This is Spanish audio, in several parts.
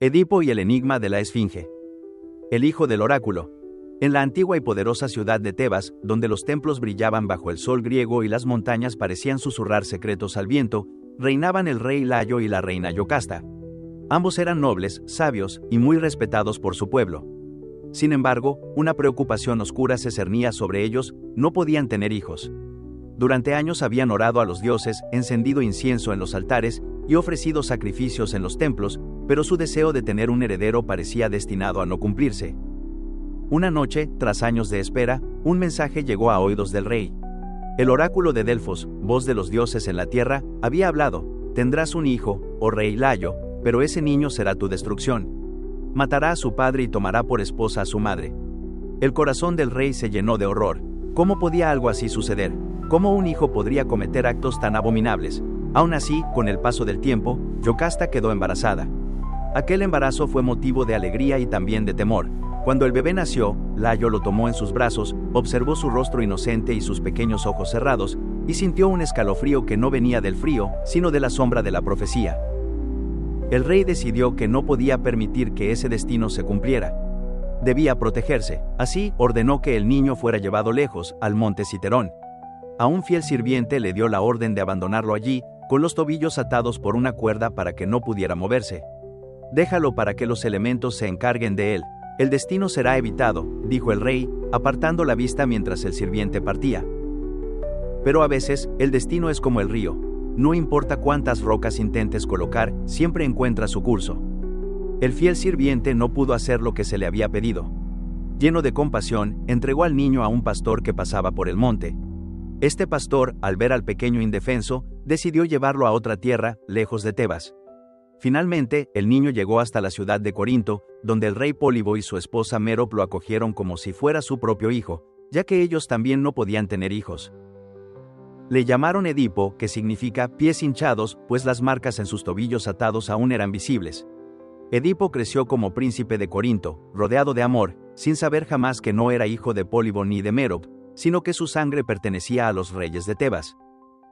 Edipo y el enigma de la Esfinge. El hijo del oráculo. En la antigua y poderosa ciudad de Tebas, donde los templos brillaban bajo el sol griego y las montañas parecían susurrar secretos al viento, reinaban el rey Layo y la reina Yocasta. Ambos eran nobles, sabios y muy respetados por su pueblo. Sin embargo, una preocupación oscura se cernía sobre ellos: no podían tener hijos. Durante años habían orado a los dioses, encendido incienso en los altares y ofrecido sacrificios en los templos, pero su deseo de tener un heredero parecía destinado a no cumplirse. Una noche, tras años de espera, un mensaje llegó a oídos del rey. El oráculo de Delfos, voz de los dioses en la tierra, había hablado: tendrás un hijo, oh rey Layo, pero ese niño será tu destrucción. Matará a su padre y tomará por esposa a su madre. El corazón del rey se llenó de horror. ¿Cómo podía algo así suceder? ¿Cómo un hijo podría cometer actos tan abominables? Aún así, con el paso del tiempo, Yocasta quedó embarazada. Aquel embarazo fue motivo de alegría y también de temor. Cuando el bebé nació, Layo lo tomó en sus brazos, observó su rostro inocente y sus pequeños ojos cerrados, y sintió un escalofrío que no venía del frío, sino de la sombra de la profecía. El rey decidió que no podía permitir que ese destino se cumpliera. Debía protegerse. Así, ordenó que el niño fuera llevado lejos, al monte Citerón. A un fiel sirviente le dio la orden de abandonarlo allí, con los tobillos atados por una cuerda para que no pudiera moverse. «Déjalo para que los elementos se encarguen de él. El destino será evitado», dijo el rey, apartando la vista mientras el sirviente partía. Pero a veces, el destino es como el río. No importa cuántas rocas intentes colocar, siempre encuentra su curso. El fiel sirviente no pudo hacer lo que se le había pedido. Lleno de compasión, entregó al niño a un pastor que pasaba por el monte. Este pastor, al ver al pequeño indefenso, decidió llevarlo a otra tierra, lejos de Tebas. Finalmente, el niño llegó hasta la ciudad de Corinto, donde el rey Pólibo y su esposa Mérope lo acogieron como si fuera su propio hijo, ya que ellos también no podían tener hijos. Le llamaron Edipo, que significa pies hinchados, pues las marcas en sus tobillos atados aún eran visibles. Edipo creció como príncipe de Corinto, rodeado de amor, sin saber jamás que no era hijo de Pólibo ni de Mérope, sino que su sangre pertenecía a los reyes de Tebas.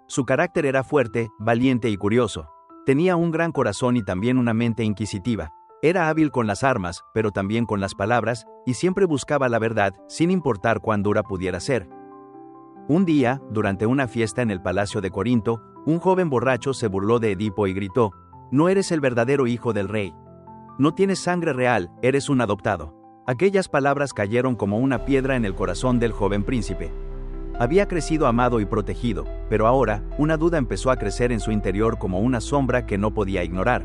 Su carácter era fuerte, valiente y curioso. Tenía un gran corazón y también una mente inquisitiva. Era hábil con las armas, pero también con las palabras, y siempre buscaba la verdad, sin importar cuán dura pudiera ser. Un día, durante una fiesta en el palacio de Corinto, un joven borracho se burló de Edipo y gritó: «No eres el verdadero hijo del rey. No tienes sangre real, eres un adoptado». Aquellas palabras cayeron como una piedra en el corazón del joven príncipe. Había crecido amado y protegido, pero ahora, una duda empezó a crecer en su interior como una sombra que no podía ignorar.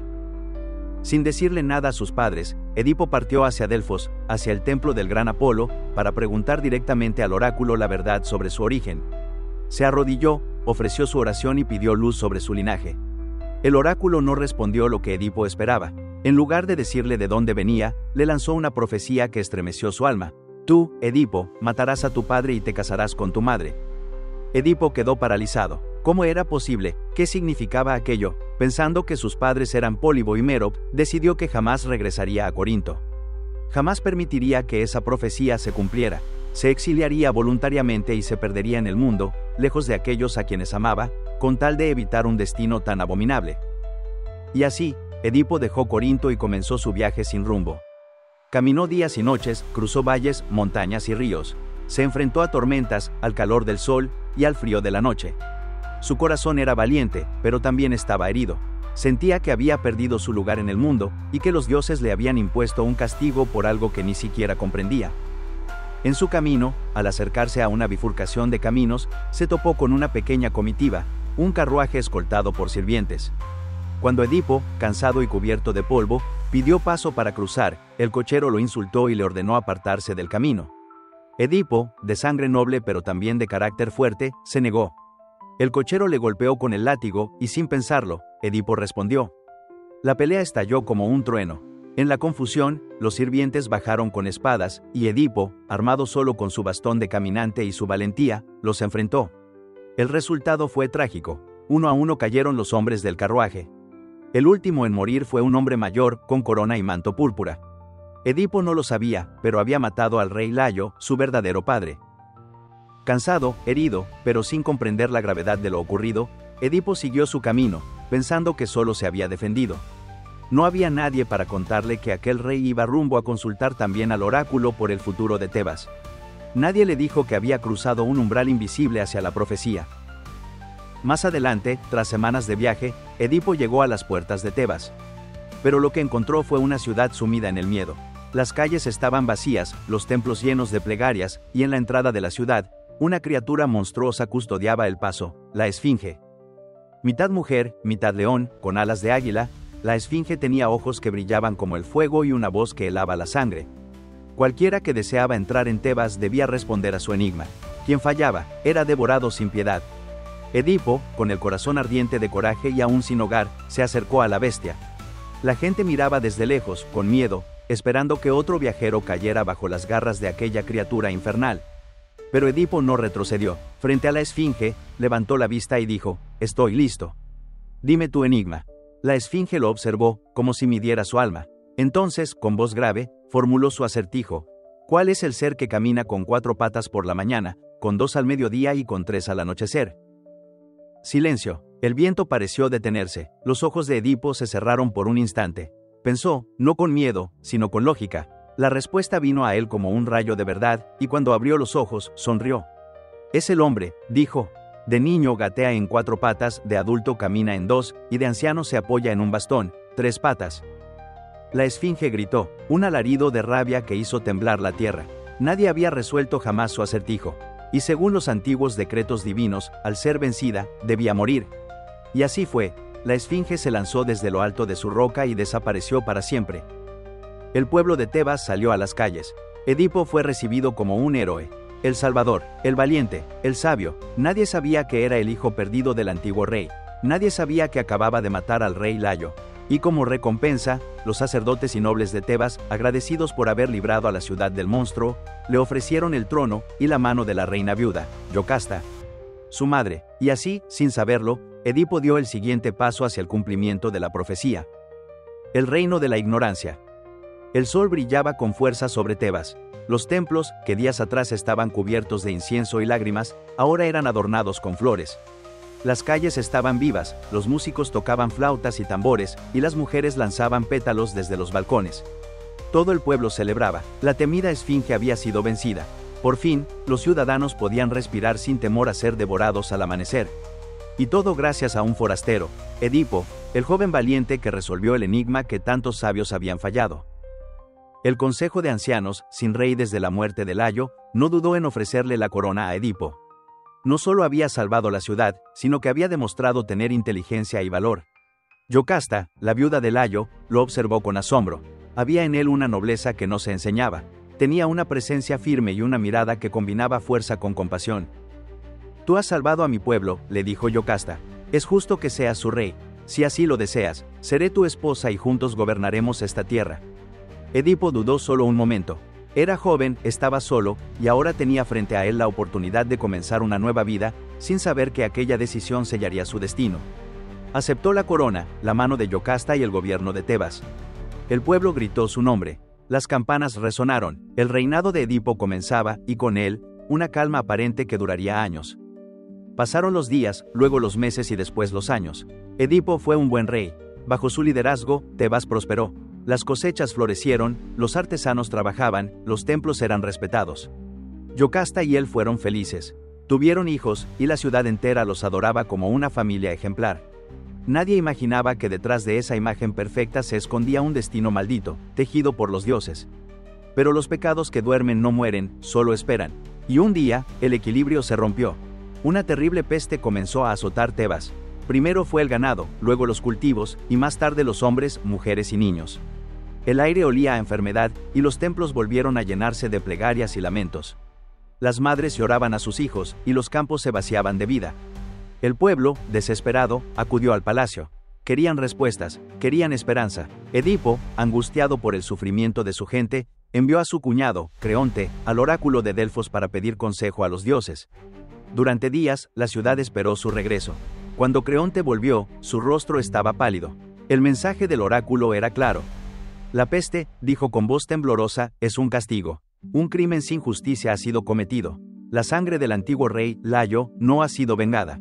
Sin decirle nada a sus padres, Edipo partió hacia Delfos, hacia el templo del gran Apolo, para preguntar directamente al oráculo la verdad sobre su origen. Se arrodilló, ofreció su oración y pidió luz sobre su linaje. El oráculo no respondió lo que Edipo esperaba. En lugar de decirle de dónde venía, le lanzó una profecía que estremeció su alma. «Tú, Edipo, matarás a tu padre y te casarás con tu madre». Edipo quedó paralizado. ¿Cómo era posible? ¿Qué significaba aquello? Pensando que sus padres eran Pólibo y Mérope, decidió que jamás regresaría a Corinto. Jamás permitiría que esa profecía se cumpliera. Se exiliaría voluntariamente y se perdería en el mundo, lejos de aquellos a quienes amaba, con tal de evitar un destino tan abominable. Y así, Edipo dejó Corinto y comenzó su viaje sin rumbo. Caminó días y noches, cruzó valles, montañas y ríos. Se enfrentó a tormentas, al calor del sol y al frío de la noche. Su corazón era valiente, pero también estaba herido. Sentía que había perdido su lugar en el mundo y que los dioses le habían impuesto un castigo por algo que ni siquiera comprendía. En su camino, al acercarse a una bifurcación de caminos, se topó con una pequeña comitiva, un carruaje escoltado por sirvientes. Cuando Edipo, cansado y cubierto de polvo, pidió paso para cruzar, el cochero lo insultó y le ordenó apartarse del camino. Edipo, de sangre noble pero también de carácter fuerte, se negó. El cochero le golpeó con el látigo y sin pensarlo, Edipo respondió. La pelea estalló como un trueno. En la confusión, los sirvientes bajaron con espadas, y Edipo, armado solo con su bastón de caminante y su valentía, los enfrentó. El resultado fue trágico. Uno a uno cayeron los hombres del carruaje. El último en morir fue un hombre mayor, con corona y manto púrpura. Edipo no lo sabía, pero había matado al rey Layo, su verdadero padre. Cansado, herido, pero sin comprender la gravedad de lo ocurrido, Edipo siguió su camino, pensando que solo se había defendido. No había nadie para contarle que aquel rey iba rumbo a consultar también al oráculo por el futuro de Tebas. Nadie le dijo que había cruzado un umbral invisible hacia la profecía. Más adelante, tras semanas de viaje, Edipo llegó a las puertas de Tebas. Pero lo que encontró fue una ciudad sumida en el miedo. Las calles estaban vacías, los templos llenos de plegarias, y en la entrada de la ciudad, una criatura monstruosa custodiaba el paso, la Esfinge. Mitad mujer, mitad león, con alas de águila, la Esfinge tenía ojos que brillaban como el fuego y una voz que helaba la sangre. Cualquiera que deseaba entrar en Tebas debía responder a su enigma. Quien fallaba, era devorado sin piedad. Edipo, con el corazón ardiente de coraje y aún sin hogar, se acercó a la bestia. La gente miraba desde lejos, con miedo, esperando que otro viajero cayera bajo las garras de aquella criatura infernal. Pero Edipo no retrocedió. Frente a la Esfinge, levantó la vista y dijo: «Estoy listo. Dime tu enigma». La Esfinge lo observó, como si midiera su alma. Entonces, con voz grave, formuló su acertijo: «¿Cuál es el ser que camina con 4 patas por la mañana, con 2 al mediodía y con 3 al anochecer?» Silencio. El viento pareció detenerse. Los ojos de Edipo se cerraron por un instante. Pensó, no con miedo, sino con lógica. La respuesta vino a él como un rayo de verdad, y cuando abrió los ojos, sonrió. «Es el hombre», dijo. «De niño gatea en 4 patas, de adulto camina en 2, y de anciano se apoya en un bastón, 3 patas». La Esfinge gritó, un alarido de rabia que hizo temblar la tierra. Nadie había resuelto jamás su acertijo. Y según los antiguos decretos divinos, al ser vencida, debía morir. Y así fue. La Esfinge se lanzó desde lo alto de su roca y desapareció para siempre. El pueblo de Tebas salió a las calles. Edipo fue recibido como un héroe. El salvador, el valiente, el sabio. Nadie sabía que era el hijo perdido del antiguo rey. Nadie sabía que acababa de matar al rey Layo. Y como recompensa, los sacerdotes y nobles de Tebas, agradecidos por haber librado a la ciudad del monstruo, le ofrecieron el trono y la mano de la reina viuda, Yocasta, su madre, y así, sin saberlo, Edipo dio el siguiente paso hacia el cumplimiento de la profecía. El reino de la ignorancia. El sol brillaba con fuerza sobre Tebas. Los templos, que días atrás estaban cubiertos de incienso y lágrimas, ahora eran adornados con flores. Las calles estaban vivas, los músicos tocaban flautas y tambores, y las mujeres lanzaban pétalos desde los balcones. Todo el pueblo celebraba. La temida Esfinge había sido vencida. Por fin, los ciudadanos podían respirar sin temor a ser devorados al amanecer. Y todo gracias a un forastero, Edipo, el joven valiente que resolvió el enigma que tantos sabios habían fallado. El consejo de ancianos, sin rey desde la muerte de Layo, no dudó en ofrecerle la corona a Edipo. No solo había salvado la ciudad, sino que había demostrado tener inteligencia y valor. Yocasta, la viuda de Layo, lo observó con asombro. Había en él una nobleza que no se enseñaba. Tenía una presencia firme y una mirada que combinaba fuerza con compasión. «Tú has salvado a mi pueblo», le dijo Yocasta. «Es justo que seas su rey. Si así lo deseas, seré tu esposa y juntos gobernaremos esta tierra». Edipo dudó solo un momento. Era joven, estaba solo, y ahora tenía frente a él la oportunidad de comenzar una nueva vida, sin saber que aquella decisión sellaría su destino. Aceptó la corona, la mano de Yocasta y el gobierno de Tebas. El pueblo gritó su nombre. Las campanas resonaron. El reinado de Edipo comenzaba, y con él, una calma aparente que duraría años. Pasaron los días, luego los meses y después los años. Edipo fue un buen rey. Bajo su liderazgo, Tebas prosperó. Las cosechas florecieron, los artesanos trabajaban, los templos eran respetados. Yocasta y él fueron felices. Tuvieron hijos, y la ciudad entera los adoraba como una familia ejemplar. Nadie imaginaba que detrás de esa imagen perfecta se escondía un destino maldito, tejido por los dioses. Pero los pecados que duermen no mueren, solo esperan. Y un día, el equilibrio se rompió. Una terrible peste comenzó a azotar Tebas. Primero fue el ganado, luego los cultivos, y más tarde los hombres, mujeres y niños. El aire olía a enfermedad, y los templos volvieron a llenarse de plegarias y lamentos. Las madres lloraban a sus hijos, y los campos se vaciaban de vida. El pueblo, desesperado, acudió al palacio. Querían respuestas, querían esperanza. Edipo, angustiado por el sufrimiento de su gente, envió a su cuñado, Creonte, al oráculo de Delfos para pedir consejo a los dioses. Durante días, la ciudad esperó su regreso. Cuando Creonte volvió, su rostro estaba pálido. El mensaje del oráculo era claro. «La peste», dijo con voz temblorosa, «es un castigo. Un crimen sin justicia ha sido cometido. La sangre del antiguo rey, Layo, no ha sido vengada.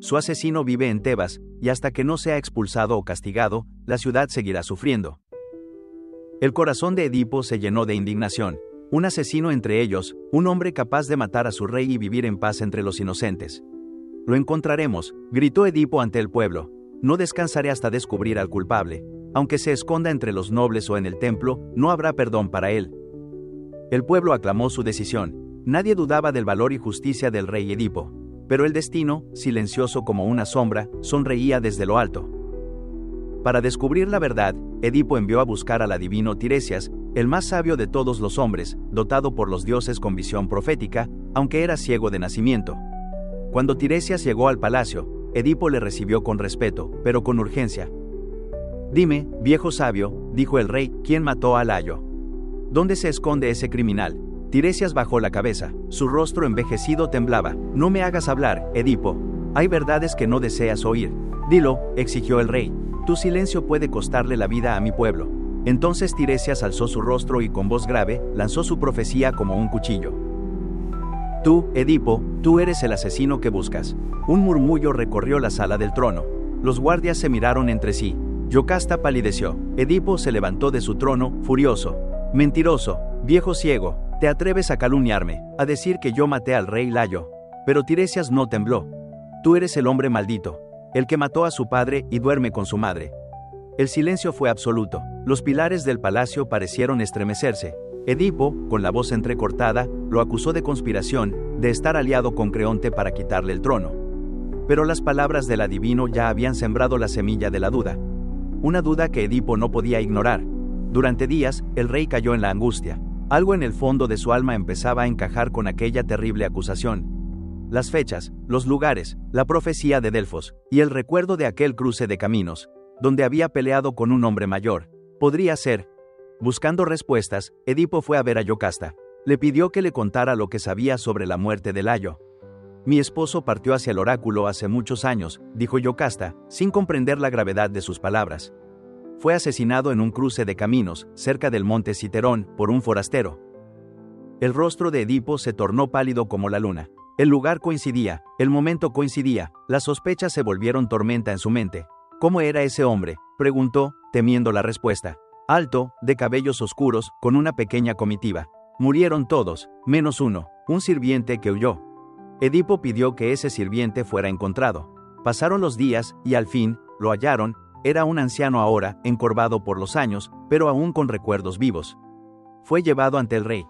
Su asesino vive en Tebas, y hasta que no sea expulsado o castigado, la ciudad seguirá sufriendo. El corazón de Edipo se llenó de indignación. Un asesino entre ellos, un hombre capaz de matar a su rey y vivir en paz entre los inocentes. Lo encontraremos, gritó Edipo ante el pueblo. No descansaré hasta descubrir al culpable. Aunque se esconda entre los nobles o en el templo, no habrá perdón para él. El pueblo aclamó su decisión. Nadie dudaba del valor y justicia del rey Edipo. Pero el destino, silencioso como una sombra, sonreía desde lo alto. Para descubrir la verdad, Edipo envió a buscar al adivino Tiresias, el más sabio de todos los hombres, dotado por los dioses con visión profética, aunque era ciego de nacimiento. Cuando Tiresias llegó al palacio, Edipo le recibió con respeto, pero con urgencia. «Dime, viejo sabio», dijo el rey, «¿quién mató a Layo? ¿Dónde se esconde ese criminal?». Tiresias bajó la cabeza, su rostro envejecido temblaba. «No me hagas hablar, Edipo. Hay verdades que no deseas oír». «Dilo», exigió el rey. «Tu silencio puede costarle la vida a mi pueblo». Entonces Tiresias alzó su rostro y con voz grave, lanzó su profecía como un cuchillo. «Tú, Edipo, tú eres el asesino que buscas». Un murmullo recorrió la sala del trono. Los guardias se miraron entre sí. Yocasta palideció. Edipo se levantó de su trono, furioso. «Mentiroso, viejo ciego, te atreves a calumniarme, a decir que yo maté al rey Layo». Pero Tiresias no tembló. «Tú eres el hombre maldito, el que mató a su padre y duerme con su madre». El silencio fue absoluto. Los pilares del palacio parecieron estremecerse. Edipo, con la voz entrecortada, lo acusó de conspiración, de estar aliado con Creonte para quitarle el trono. Pero las palabras del adivino ya habían sembrado la semilla de la duda. Una duda que Edipo no podía ignorar. Durante días, el rey cayó en la angustia. Algo en el fondo de su alma empezaba a encajar con aquella terrible acusación. Las fechas, los lugares, la profecía de Delfos, y el recuerdo de aquel cruce de caminos, donde había peleado con un hombre mayor. Podría ser. Buscando respuestas, Edipo fue a ver a Yocasta. Le pidió que le contara lo que sabía sobre la muerte de Layo. «Mi esposo partió hacia el oráculo hace muchos años», dijo Yocasta, sin comprender la gravedad de sus palabras. «Fue asesinado en un cruce de caminos, cerca del monte Citerón, por un forastero». El rostro de Edipo se tornó pálido como la luna. El lugar coincidía, el momento coincidía, las sospechas se volvieron tormenta en su mente. «¿Cómo era ese hombre?», preguntó, temiendo la respuesta. «Alto, de cabellos oscuros, con una pequeña comitiva. Murieron todos, menos uno, un sirviente que huyó». Edipo pidió que ese sirviente fuera encontrado. Pasaron los días, y al fin, lo hallaron. Era un anciano ahora, encorvado por los años, pero aún con recuerdos vivos. Fue llevado ante el rey.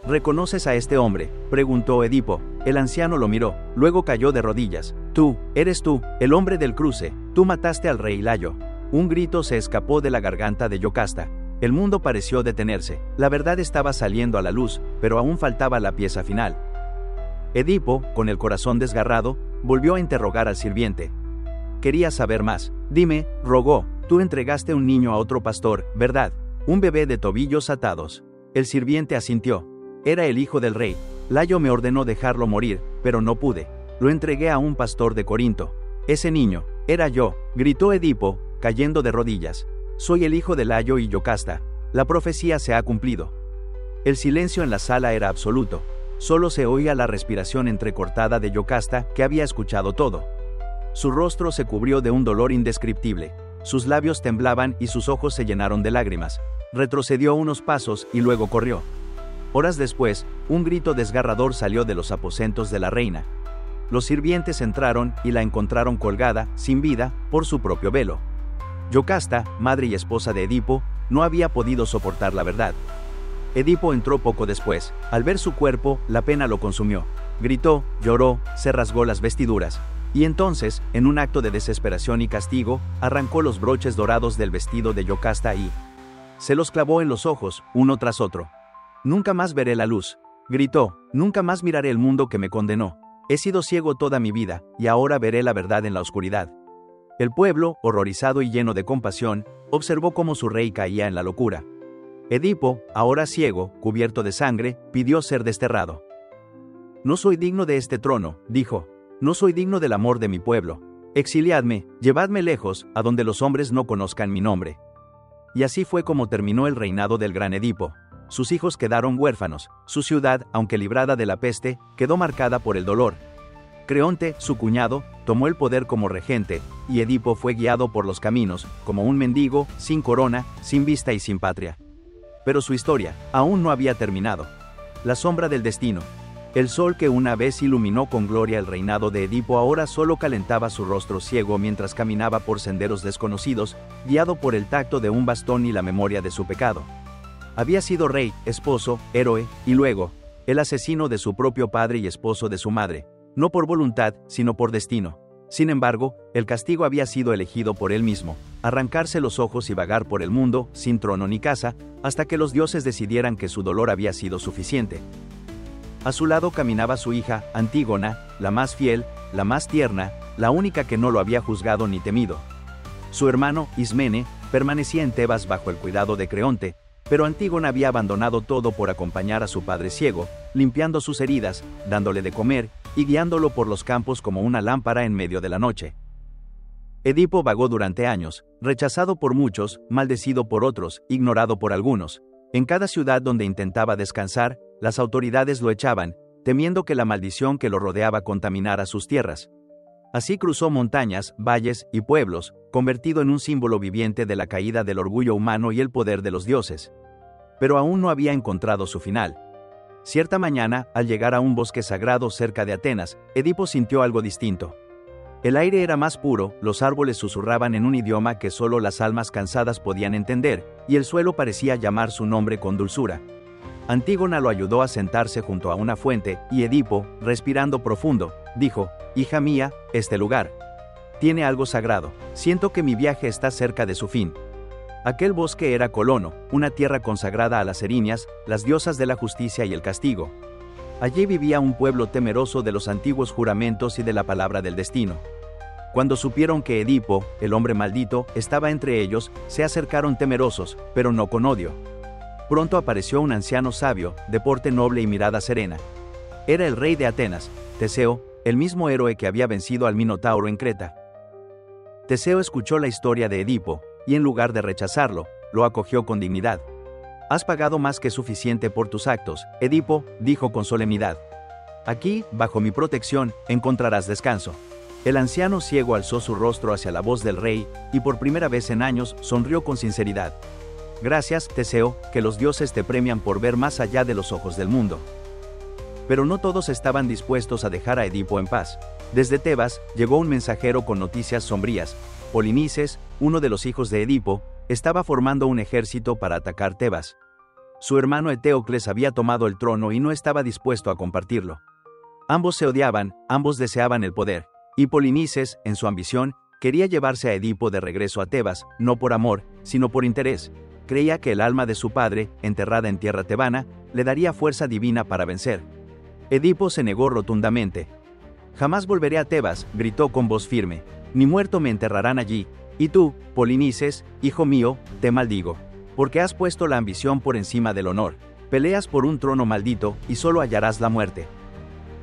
«¿Reconoces a este hombre?», preguntó Edipo. El anciano lo miró, luego cayó de rodillas. «Tú, eres tú, el hombre del cruce, tú mataste al rey Layo». Un grito se escapó de la garganta de Yocasta. El mundo pareció detenerse. La verdad estaba saliendo a la luz, pero aún faltaba la pieza final. Edipo, con el corazón desgarrado, volvió a interrogar al sirviente. Quería saber más. «Dime», rogó, «tú entregaste un niño a otro pastor, ¿verdad? Un bebé de tobillos atados». El sirviente asintió. «Era el hijo del rey. Layo me ordenó dejarlo morir, pero no pude. Lo entregué a un pastor de Corinto. Ese niño, era yo», gritó Edipo, cayendo de rodillas. «Soy el hijo de Layo y Yocasta. La profecía se ha cumplido». El silencio en la sala era absoluto. Solo se oía la respiración entrecortada de Yocasta, que había escuchado todo. Su rostro se cubrió de un dolor indescriptible. Sus labios temblaban y sus ojos se llenaron de lágrimas. Retrocedió unos pasos y luego corrió. Horas después, un grito desgarrador salió de los aposentos de la reina. Los sirvientes entraron y la encontraron colgada, sin vida, por su propio velo. Yocasta, madre y esposa de Edipo, no había podido soportar la verdad. Edipo entró poco después. Al ver su cuerpo, la pena lo consumió. Gritó, lloró, se rasgó las vestiduras. Y entonces, en un acto de desesperación y castigo, arrancó los broches dorados del vestido de Yocasta y se los clavó en los ojos, uno tras otro. «Nunca más veré la luz», gritó, «nunca más miraré el mundo que me condenó. He sido ciego toda mi vida, y ahora veré la verdad en la oscuridad». El pueblo, horrorizado y lleno de compasión, observó cómo su rey caía en la locura. Edipo, ahora ciego, cubierto de sangre, pidió ser desterrado. «No soy digno de este trono», dijo. «No soy digno del amor de mi pueblo. Exiliadme, llevadme lejos, a donde los hombres no conozcan mi nombre». Y así fue como terminó el reinado del gran Edipo. Sus hijos quedaron huérfanos. Su ciudad, aunque librada de la peste, quedó marcada por el dolor. Creonte, su cuñado, tomó el poder como regente, y Edipo fue guiado por los caminos, como un mendigo, sin corona, sin vista y sin patria. Pero su historia aún no había terminado. La sombra del destino. El sol que una vez iluminó con gloria el reinado de Edipo ahora solo calentaba su rostro ciego mientras caminaba por senderos desconocidos, guiado por el tacto de un bastón y la memoria de su pecado. Había sido rey, esposo, héroe, y luego, el asesino de su propio padre y esposo de su madre, no por voluntad, sino por destino. Sin embargo, el castigo había sido elegido por él mismo, arrancarse los ojos y vagar por el mundo, sin trono ni casa, hasta que los dioses decidieran que su dolor había sido suficiente. A su lado caminaba su hija, Antígona, la más fiel, la más tierna, la única que no lo había juzgado ni temido. Su hermano, Ismene, permanecía en Tebas bajo el cuidado de Creonte, pero Antígona había abandonado todo por acompañar a su padre ciego, limpiando sus heridas, dándole de comer, y guiándolo por los campos como una lámpara en medio de la noche. Edipo vagó durante años, rechazado por muchos, maldecido por otros, ignorado por algunos. En cada ciudad donde intentaba descansar, las autoridades lo echaban, temiendo que la maldición que lo rodeaba contaminara sus tierras. Así cruzó montañas, valles y pueblos, convertido en un símbolo viviente de la caída del orgullo humano y el poder de los dioses. Pero aún no había encontrado su final. Cierta mañana, al llegar a un bosque sagrado cerca de Atenas, Edipo sintió algo distinto. El aire era más puro, los árboles susurraban en un idioma que solo las almas cansadas podían entender, y el suelo parecía llamar su nombre con dulzura. Antígona lo ayudó a sentarse junto a una fuente, y Edipo, respirando profundo, dijo: «Hija mía, este lugar tiene algo sagrado. Siento que mi viaje está cerca de su fin». Aquel bosque era Colono, una tierra consagrada a las Erinias, las diosas de la justicia y el castigo. Allí vivía un pueblo temeroso de los antiguos juramentos y de la palabra del destino. Cuando supieron que Edipo, el hombre maldito, estaba entre ellos, se acercaron temerosos, pero no con odio. Pronto apareció un anciano sabio, de porte noble y mirada serena. Era el rey de Atenas, Teseo, el mismo héroe que había vencido al Minotauro en Creta. Teseo escuchó la historia de Edipo, y en lugar de rechazarlo, lo acogió con dignidad. «Has pagado más que suficiente por tus actos, Edipo», dijo con solemnidad. «Aquí, bajo mi protección, encontrarás descanso». El anciano ciego alzó su rostro hacia la voz del rey, y por primera vez en años sonrió con sinceridad. «Gracias, Teseo, que los dioses te premian por ver más allá de los ojos del mundo». Pero no todos estaban dispuestos a dejar a Edipo en paz. Desde Tebas, llegó un mensajero con noticias sombrías. Polinices, uno de los hijos de Edipo, estaba formando un ejército para atacar Tebas. Su hermano Eteocles había tomado el trono y no estaba dispuesto a compartirlo. Ambos se odiaban, ambos deseaban el poder, y Polinices, en su ambición, quería llevarse a Edipo de regreso a Tebas, no por amor, sino por interés. Creía que el alma de su padre, enterrada en tierra tebana, le daría fuerza divina para vencer. Edipo se negó rotundamente. «Jamás volveré a Tebas», gritó con voz firme, «ni muerto me enterrarán allí, y tú, Polinices, hijo mío, te maldigo, porque has puesto la ambición por encima del honor, peleas por un trono maldito y solo hallarás la muerte».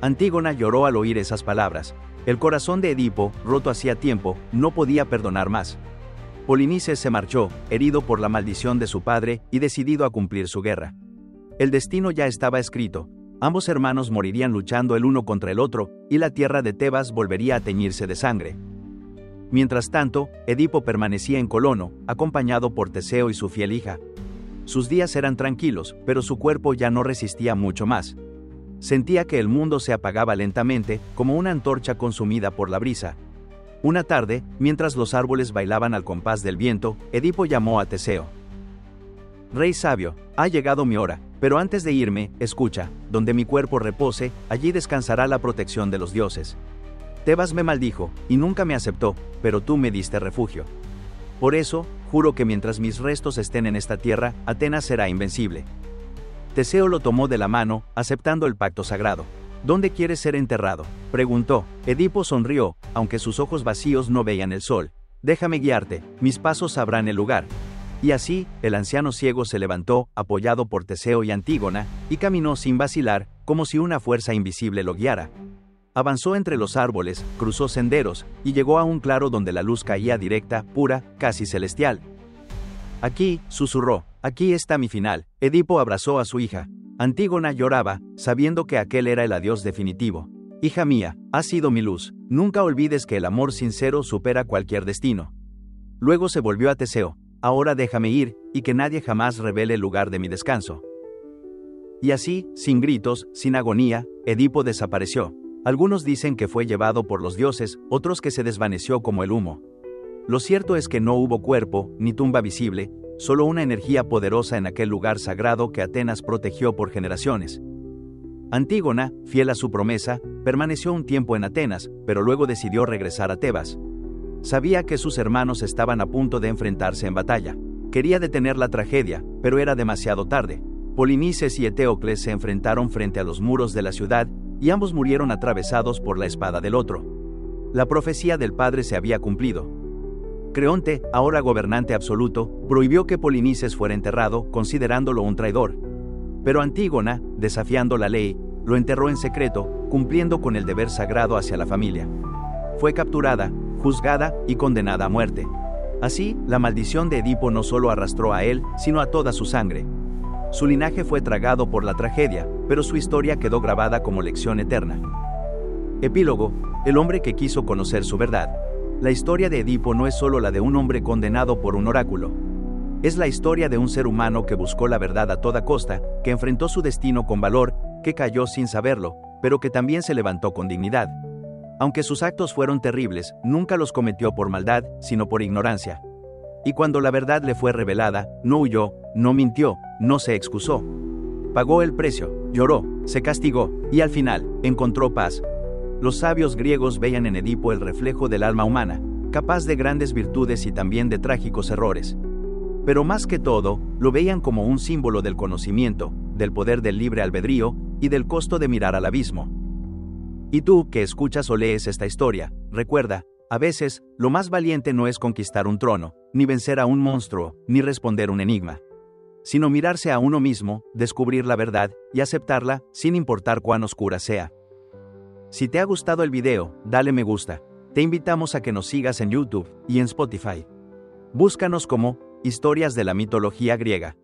Antígona lloró al oír esas palabras. El corazón de Edipo, roto hacía tiempo, no podía perdonar más. Polinices se marchó, herido por la maldición de su padre y decidido a cumplir su guerra. El destino ya estaba escrito. Ambos hermanos morirían luchando el uno contra el otro, y la tierra de Tebas volvería a teñirse de sangre. Mientras tanto, Edipo permanecía en Colono, acompañado por Teseo y su fiel hija. Sus días eran tranquilos, pero su cuerpo ya no resistía mucho más. Sentía que el mundo se apagaba lentamente, como una antorcha consumida por la brisa. Una tarde, mientras los árboles bailaban al compás del viento, Edipo llamó a Teseo. «Rey sabio, ha llegado mi hora, pero antes de irme, escucha, donde mi cuerpo repose, allí descansará la protección de los dioses. Tebas me maldijo, y nunca me aceptó, pero tú me diste refugio. Por eso, juro que mientras mis restos estén en esta tierra, Atenas será invencible». Teseo lo tomó de la mano, aceptando el pacto sagrado. «¿Dónde quieres ser enterrado?», preguntó. Edipo sonrió, aunque sus ojos vacíos no veían el sol. «Déjame guiarte, mis pasos sabrán el lugar». Y así, el anciano ciego se levantó, apoyado por Teseo y Antígona, y caminó sin vacilar, como si una fuerza invisible lo guiara. Avanzó entre los árboles, cruzó senderos, y llegó a un claro donde la luz caía directa, pura, casi celestial. «Aquí», susurró, «aquí está mi final». Edipo abrazó a su hija. Antígona lloraba, sabiendo que aquel era el adiós definitivo. Hija mía, has sido mi luz, nunca olvides que el amor sincero supera cualquier destino. Luego se volvió a Teseo, ahora déjame ir, y que nadie jamás revele el lugar de mi descanso. Y así, sin gritos, sin agonía, Edipo desapareció. Algunos dicen que fue llevado por los dioses, otros que se desvaneció como el humo. Lo cierto es que no hubo cuerpo, ni tumba visible, solo una energía poderosa en aquel lugar sagrado que Atenas protegió por generaciones. Antígona, fiel a su promesa, permaneció un tiempo en Atenas, pero luego decidió regresar a Tebas. Sabía que sus hermanos estaban a punto de enfrentarse en batalla. Quería detener la tragedia, pero era demasiado tarde. Polinices y Eteocles se enfrentaron frente a los muros de la ciudad, y ambos murieron atravesados por la espada del otro. La profecía del padre se había cumplido. Creonte, ahora gobernante absoluto, prohibió que Polinices fuera enterrado, considerándolo un traidor. Pero Antígona, desafiando la ley, lo enterró en secreto, cumpliendo con el deber sagrado hacia la familia. Fue capturada, juzgada y condenada a muerte. Así, la maldición de Edipo no solo arrastró a él, sino a toda su sangre. Su linaje fue tragado por la tragedia, pero su historia quedó grabada como lección eterna. Epílogo: el hombre que quiso conocer su verdad. La historia de Edipo no es solo la de un hombre condenado por un oráculo. Es la historia de un ser humano que buscó la verdad a toda costa, que enfrentó su destino con valor, que cayó sin saberlo, pero que también se levantó con dignidad. Aunque sus actos fueron terribles, nunca los cometió por maldad, sino por ignorancia. Y cuando la verdad le fue revelada, no huyó, no mintió, no se excusó. Pagó el precio, lloró, se castigó, y al final, encontró paz. Los sabios griegos veían en Edipo el reflejo del alma humana, capaz de grandes virtudes y también de trágicos errores. Pero más que todo, lo veían como un símbolo del conocimiento, del poder del libre albedrío y del costo de mirar al abismo. Y tú, que escuchas o lees esta historia, recuerda, a veces, lo más valiente no es conquistar un trono, ni vencer a un monstruo, ni responder un enigma, sino mirarse a uno mismo, descubrir la verdad y aceptarla, sin importar cuán oscura sea. Si te ha gustado el video, dale me gusta. Te invitamos a que nos sigas en YouTube y en Spotify. Búscanos como Historias de la Mitología Griega.